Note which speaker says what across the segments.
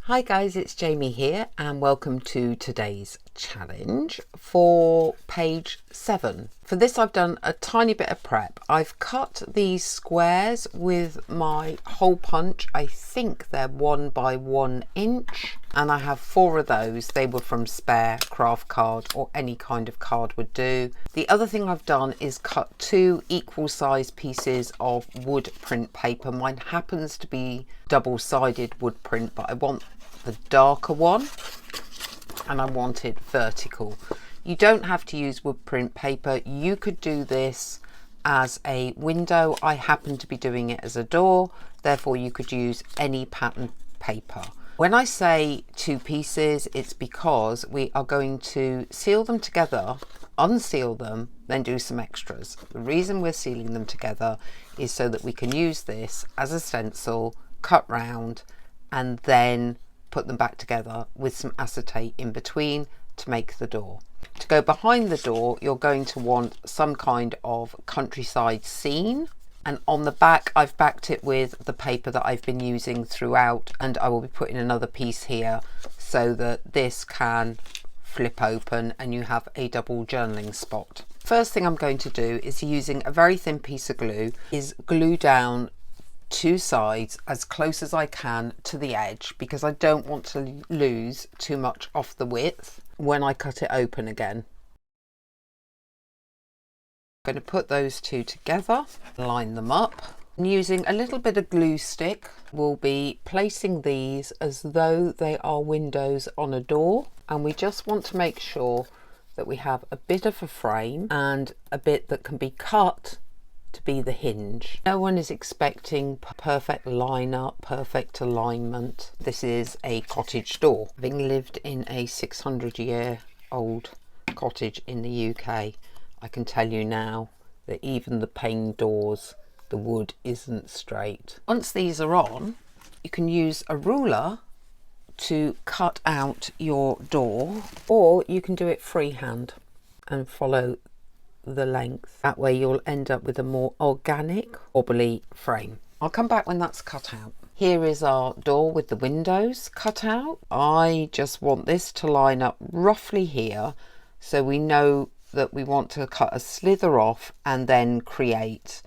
Speaker 1: Hi guys, it's Jamie here and welcome to today's challenge for page 7. For this I've done a tiny bit of prep. I've cut these squares with my hole punch. I think they're 1 by 1 inch and I have 4 of those. They were from spare craft card or any kind of card would do. The other thing I've done is cut 2 equal size pieces of wood print paper. Mine happens to be double-sided wood print, but I want the darker one and I want it vertical. You don't have to use wood print paper. You could do this as a window. I happen to be doing it as a door, therefore you could use any pattern paper. When I say 2 pieces, it's because we are going to seal them together, unseal them, then do some extras. The reason we're sealing them together is so that we can use this as a stencil, cut round, and then put them back together with some acetate in between to make the door. To go behind the door, you're going to want some kind of countryside scene, and on the back I've backed it with the paper that I've been using throughout, and I will be putting another piece here so that this can flip open and you have a double journaling spot. First thing I'm going to do is, using a very thin piece of glue, is glue down 2 sides as close as I can to the edge, because I don't want to lose too much off the width when I cut it open again. I'm going to put those 2 together, line them up, and using a little bit of glue stick we'll be placing these as though they are windows on a door, and we just want to make sure that we have a bit of a frame and a bit that can be cut to be the hinge. No one is expecting perfect line up, perfect alignment. This is a cottage door. Having lived in a 600-year-old cottage in the UK, I can tell you now that even the pane doors, the wood isn't straight. Once these are on, you can use a ruler to cut out your door, or you can do it freehand and follow the length. That way you'll end up with a more organic, wobbly frame. I'll come back when that's cut out. Here is our door with the windows cut out. I just want this to line up roughly here, so we know that we want to cut a slither off and then create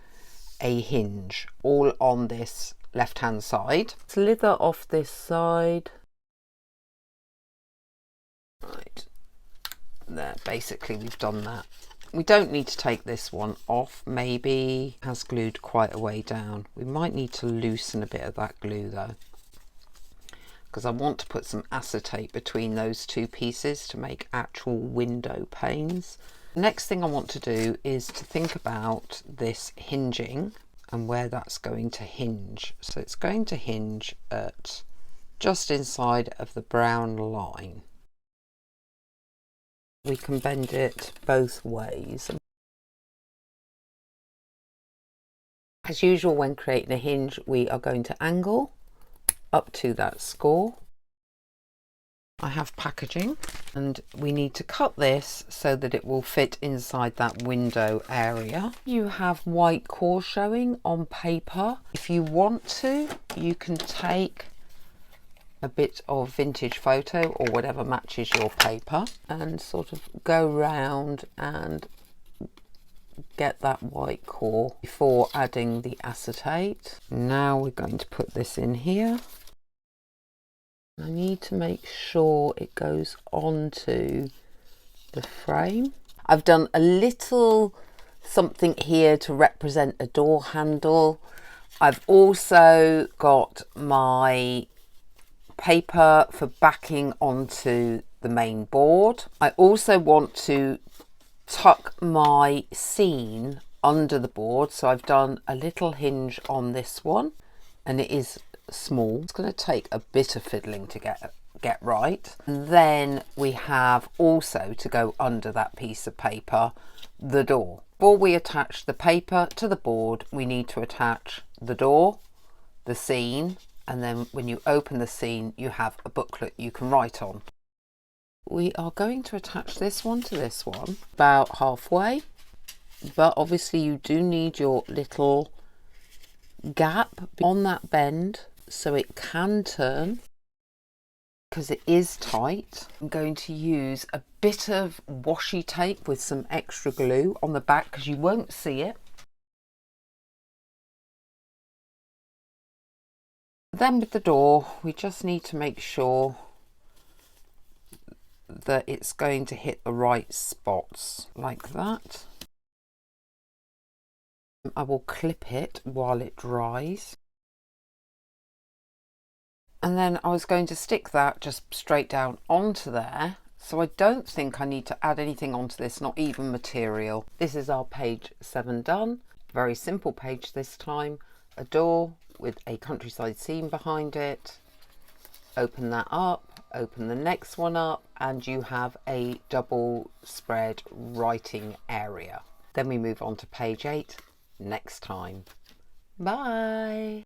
Speaker 1: a hinge all on this left hand side. Slither off this side. Right there, basically we've done that. We don't need to take this one off. Maybe it has glued quite a way down. We might need to loosen a bit of that glue though, because I want to put some acetate between those 2 pieces to make actual window panes. The next thing I want to do is to think about this hinging and where that's going to hinge. So it's going to hinge at just inside of the brown line. We can bend it both ways. As usual, when creating a hinge, we are going to angle up to that score. I have packaging and we need to cut this so that it will fit inside that window area. You have white core showing on paper. If you want to, you can take a bit of vintage photo or whatever matches your paper and sort of go round and get that white core before adding the acetate. Now we're going to put this in here. I need to make sure it goes onto the frame. I've done a little something here to represent a door handle. I've also got my paper for backing onto the main board. I also want to tuck my scene under the board, so I've done a little hinge on this one and it is small. It's going to take a bit of fiddling to get right. And then we have also, to go under that piece of paper, the door. Before we attach the paper to the board, we need to attach the door, the scene, and then when you open the scene you have a booklet you can write on. We are going to attach this one to this one about halfway, but obviously you do need your little gap on that bend so it can turn. because it is tight, I'm going to use a bit of washi tape with some extra glue on the back because you won't see it. Then with the door, we just need to make sure that it's going to hit the right spots, like that. I will clip it while it dries. And then I was going to stick that just straight down onto there. So I don't think I need to add anything onto this, not even material. This is our page 7 done. Very simple page this time. A door with a countryside scene behind it. Open that up, open the next one up, and you have a double spread writing area. Then we move on to page 8 next time. Bye.